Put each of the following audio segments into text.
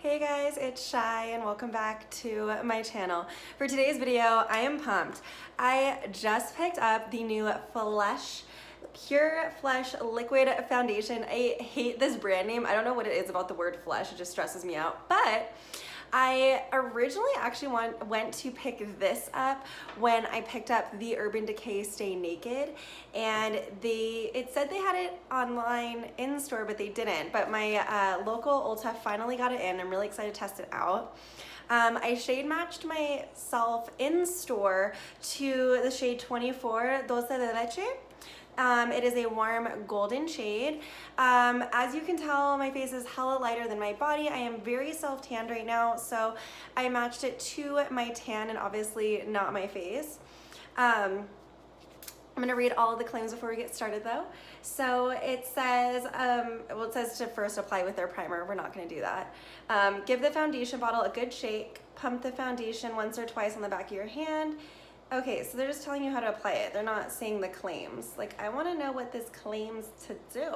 Hey guys, it's Shy and welcome back to my channel. For today's video, I am pumped. I just picked up the new Pure Flesh Liquid Foundation. I hate this brand name. I don't know what it is about the word flesh. It just stresses me out. But I originally actually went to pick this up when I picked up the Urban Decay Stay Naked, and it said they had it online in store, but they didn't. But my local Ulta finally got it in. I'm really excited to test it out. I shade matched myself in store to the shade 24 Dulce de Leche. It is a warm golden shade. As you can tell, my face is hella lighter than my body. I am very self-tanned right now, so I matched it to my tan and obviously not my face. I'm gonna read all of the claims before we get started though. So it says, it says to first apply with their primer. We're not gonna do that. Give the foundation bottle a good shake. Pump the foundation once or twice on the back of your hand. Okay, so they're just telling you how to apply it. They're not saying the claims. Like, I wanna know what this claims to do.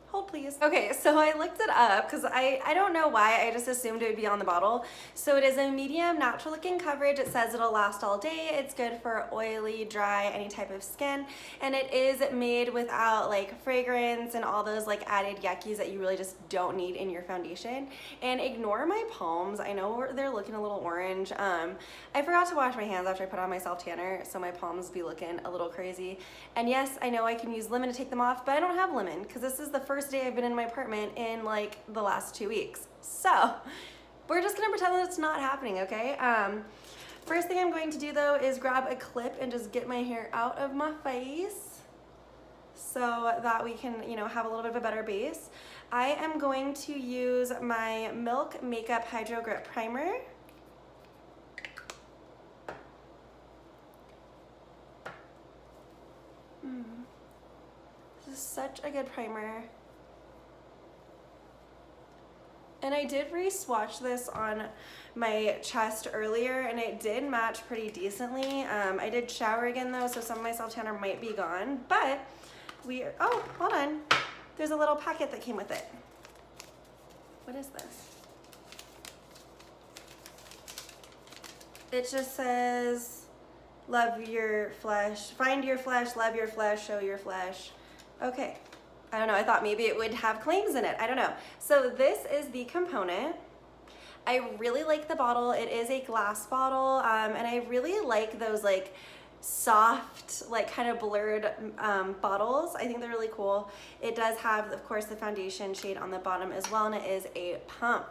Hold please. Okay, so I looked it up because I don't know why, I just assumed it would be on the bottle. So it is a medium natural looking coverage. It says it'll last all day. It's good for oily, dry, any type of skin. And it is made without like fragrance and all those like added yuckies that you really just don't need in your foundation. And ignore my palms. I know they're looking a little orange. I forgot to wash my hands after I put on my self tanner, so my palms be looking a little crazy. And yes, I know I can use lemon to take them off, but I don't have lemon because this is the first day I've been in my apartment in like the last 2 weeks. So we're just gonna pretend that it's not happening, okay? First thing I'm going to do though is grab a clip and just get my hair out of my face so that we can, you know, have a little bit of a better base. I am going to use my Milk Makeup Hydro Grip Primer. This is such a good primer. And I did re-swatch this on my chest earlier and it did match pretty decently. I did shower again though, so some of my self tanner might be gone, but oh, hold on. There's a little packet that came with it. What is this? It just says, love your flesh, find your flesh, love your flesh, show your flesh. Okay. I don't know, I thought maybe it would have claims in it. I don't know. So this is the component. I really like the bottle. It is a glass bottle, and I really like those like soft, like kind of blurred bottles. I think they're really cool. It does have, of course, the foundation shade on the bottom as well, and it is a pump.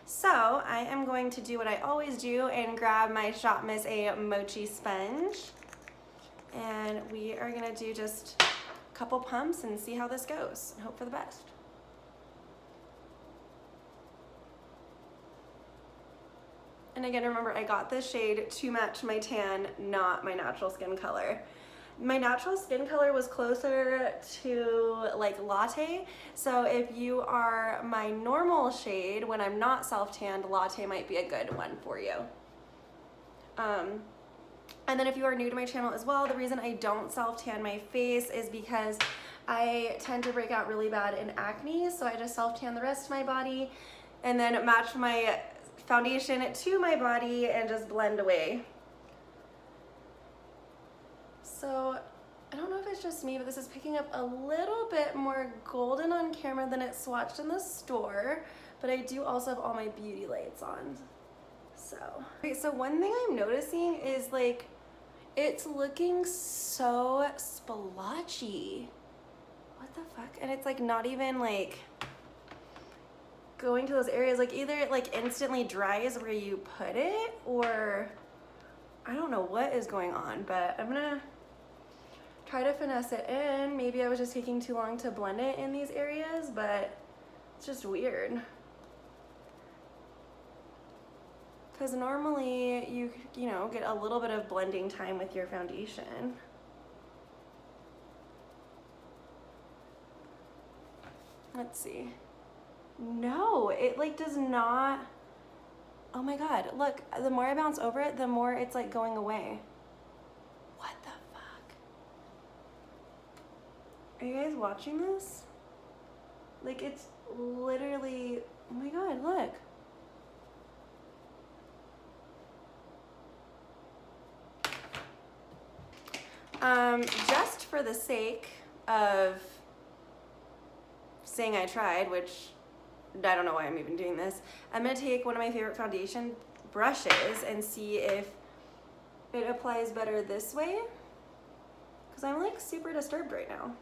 So I am going to do what I always do and grab my Shop Miss a Mochi sponge. And we are gonna do just couple pumps and see how this goes and hope for the best. And again, remember, I got this shade to match my tan, not my natural skin color. My natural skin color was closer to like latte, so if you are my normal shade when I'm not self-tanned, latte might be a good one for you. And then if you are new to my channel as well, the reason I don't self-tan my face is because I tend to break out really bad in acne, so I just self-tan the rest of my body and then match my foundation to my body and just blend away. So I don't know if it's just me, but this is picking up a little bit more golden on camera than it swatched in the store, but I do also have all my beauty lights on. Okay, so one thing I'm noticing is like it's looking so splotchy. What the fuck? And it's like not even like going to those areas. Like either it like instantly dries where you put it, or I don't know what is going on, but I'm gonna try to finesse it in. Maybe I was just taking too long to blend it in these areas, but it's just weird. Because normally you know, get a little bit of blending time with your foundation. Let's see. No, it like does not. Oh my God, look, the more I bounce over it, the more it's like going away. What the fuck? Are you guys watching this? Like it's literally, oh my God, look. Just for the sake of saying I tried, which I don't know why I'm even doing this, I'm gonna take one of my favorite foundation brushes and see if it applies better this way, because I'm like super disturbed right now.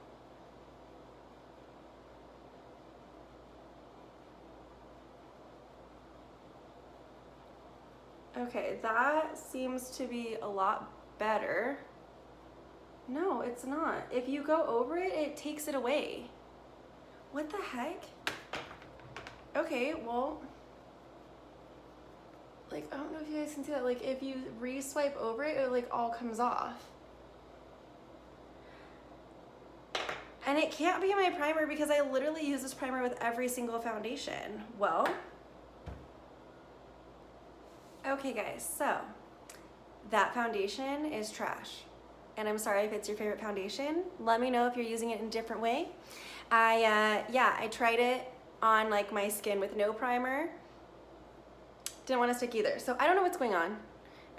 Okay, that seems to be a lot better. No, it's not. If you go over it, it takes it away. What the heck? Okay, well, like, I don't know if you guys can see that. Like, if you re-swipe over it, it like all comes off. And it can't be my primer because I literally use this primer with every single foundation. Well, okay guys, so that foundation is trash. And I'm sorry if it's your favorite foundation. Let me know if you're using it in a different way. I tried it on like my skin with no primer. Didn't want to stick either. So I don't know what's going on.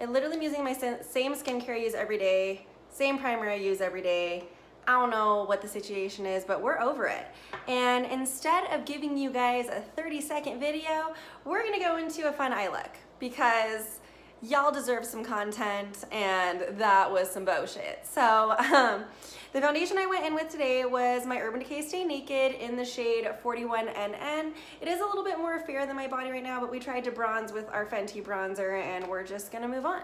I literally am using my same skincare I use every day, same primer I use every day. I don't know what the situation is, but we're over it. And instead of giving you guys a 30-second video, we're gonna go into a fun eye look because y'all deserve some content and that was some bullshit. So the foundation I went in with today was my Urban Decay Stay Naked in the shade 41NN. It is a little bit more fair than my body right now, but we tried to bronze with our Fenty bronzer and we're just gonna move on.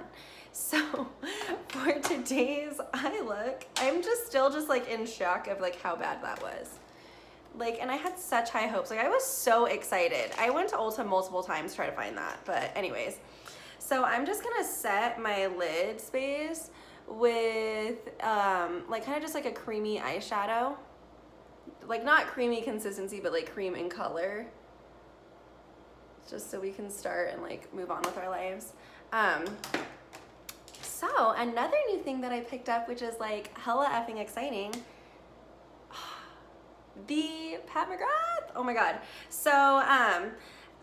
So for today's eye look, I'm still like in shock of like how bad that was. Like, and I had such high hopes. Like I was so excited. I went to Ulta multiple times to try to find that, but anyways. So I'm just gonna set my lid space with like kind of just like a creamy eyeshadow. Like not creamy consistency, but like cream in color. Just so we can start and like move on with our lives. So another new thing that I picked up, which is like hella effing exciting, the Pat McGrath, oh my God. So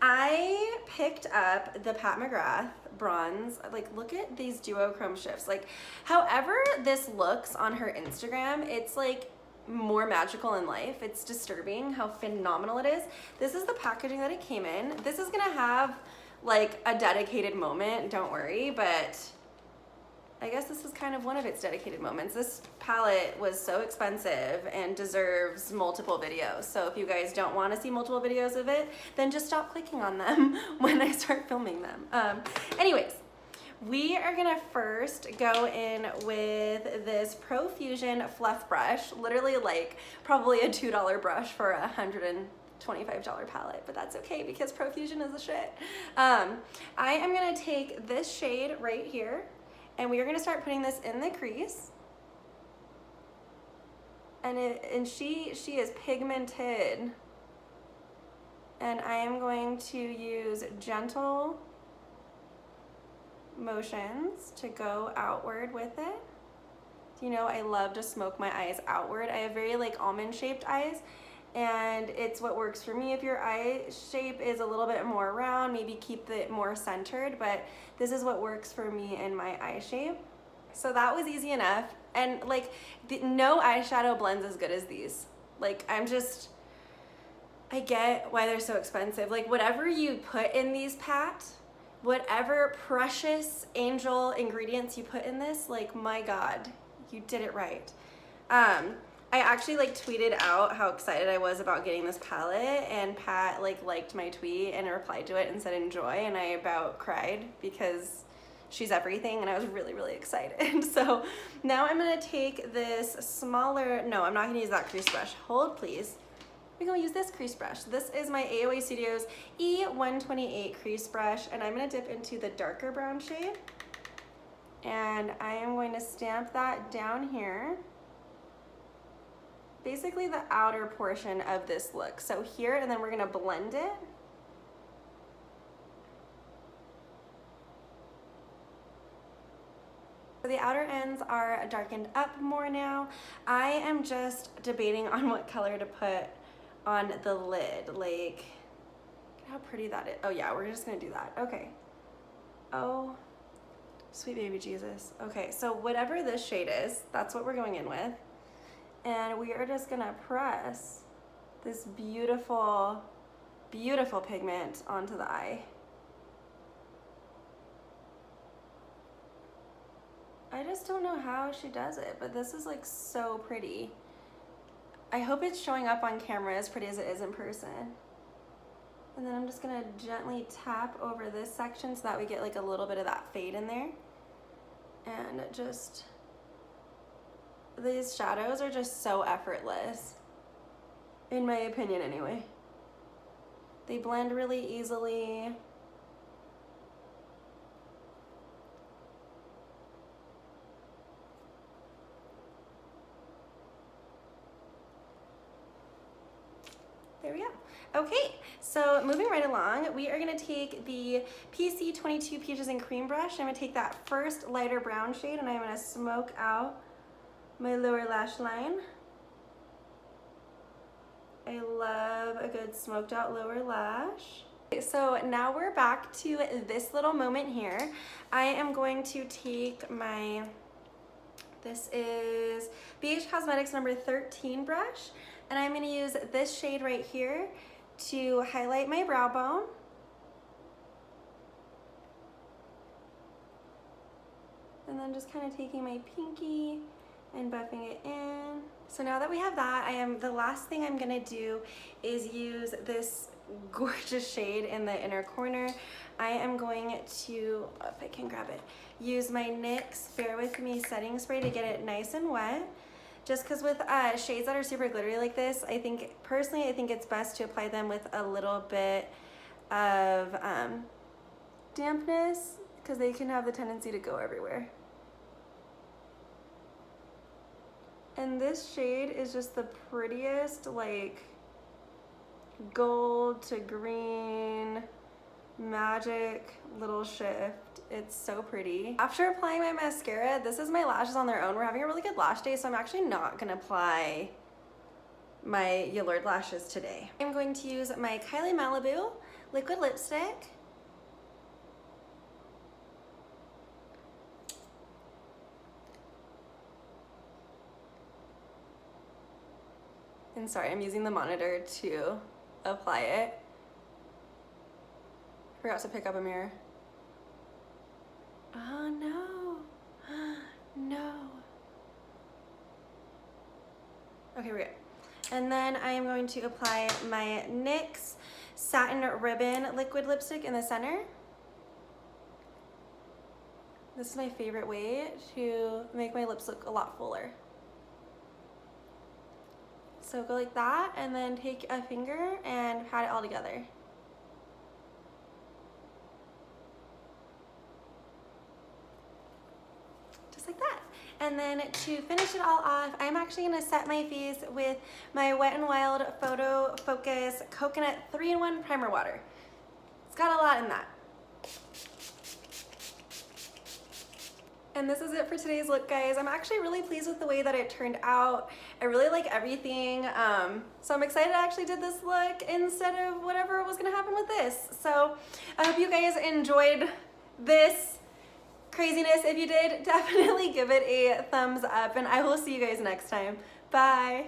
I picked up the Pat McGrath bronze. Like look at these duochrome shifts. Like however this looks on her Instagram, it's like more magical in life. It's disturbing how phenomenal it is. This is the packaging that it came in. This is gonna have like a dedicated moment, don't worry, but I guess this is kind of one of its dedicated moments. This palette was so expensive and deserves multiple videos. So if you guys don't want to see multiple videos of it, then just stop clicking on them when I start filming them. Anyways, we are gonna first go in with this Profusion Fluff Brush, literally like probably a $2 brush for a $125 palette, but that's okay because Profusion is the shit. I am gonna take this shade right here and we are gonna start putting this in the crease. And she is pigmented. And I am going to use gentle motions to go outward with it. You know, I love to smoke my eyes outward. I have very like almond shaped eyes and it's what works for me. If your eye shape is a little bit more round, maybe keep it more centered, but this is what works for me in my eye shape. So that was easy enough. And like no eyeshadow blends as good as these. Like I get why they're so expensive. Like whatever you put in these, Pat, whatever precious angel ingredients you put in this, like my God, you did it right. I actually like tweeted out how excited I was about getting this palette and Pat like liked my tweet and replied to it and said enjoy, and I about cried because she's everything and I was really, really excited. So now I'm gonna take this smaller, no, I'm not gonna use that crease brush. Hold please. We're gonna use this crease brush. This is my AOA Studios E128 crease brush and I'm gonna dip into the darker brown shade and I am going to stamp that down here. Basically the outer portion of this look. So here, and then we're gonna blend it. So the outer ends are darkened up more now. I am just debating on what color to put on the lid. Like, look how pretty that is. Oh yeah, we're just gonna do that. Okay. Oh, Sweet baby Jesus. Okay, so whatever this shade is, that's what we're going in with. And we are just gonna press this beautiful, beautiful pigment onto the eye. I just don't know how she does it, but this is like so pretty. I hope it's showing up on camera as pretty as it is in person. And then I'm just gonna gently tap over this section so that we get like a little bit of that fade in there. And just, these shadows are just so effortless, in my opinion anyway. They blend really easily. There we go. Okay, so moving right along, we are gonna take the PC22 Peaches and Cream brush. I'm gonna take that first lighter brown shade and I'm gonna smoke out my lower lash line. I love a good smoked out lower lash. Okay, so now we're back to this little moment here. I am going to take my, this is BH Cosmetics number 13 brush, and I'm gonna use this shade right here to highlight my brow bone. And then just kind of taking my pinky and buffing it in. So now that we have that, the last thing I'm gonna do is use this gorgeous shade in the inner corner. I am going to, if I can grab it, use my NYX Bear With Me setting spray to get it nice and wet. Just because with shades that are super glittery like this, personally I think it's best to apply them with a little bit of dampness, because they can have the tendency to go everywhere. And this shade is just the prettiest, like gold to green magic little shift. It's so pretty. After applying my mascara, this is my lashes on their own. We're having a really good lash day, so I'm actually not gonna apply my Yalorde lashes today. I'm going to use my Kylie Malibu liquid lipstick. And sorry, I'm using the monitor to apply it. Forgot to pick up a mirror. Oh no, no. Okay, we're good. And then I am going to apply my NYX Satin Ribbon liquid lipstick in the center. This is my favorite way to make my lips look a lot fuller. So go like that, and then take a finger and pat it all together. Just like that. And then to finish it all off, I'm actually gonna set my face with my Wet n Wild Photo Focus Coconut 3-in-1 Primer Water. It's got a lot in that. And this is it for today's look, guys. I'm actually really pleased with the way that it turned out. I really like everything. So I'm excited I actually did this look instead of whatever was gonna happen with this. So I hope you guys enjoyed this craziness. If you did, definitely give it a thumbs up, and I will see you guys next time. Bye.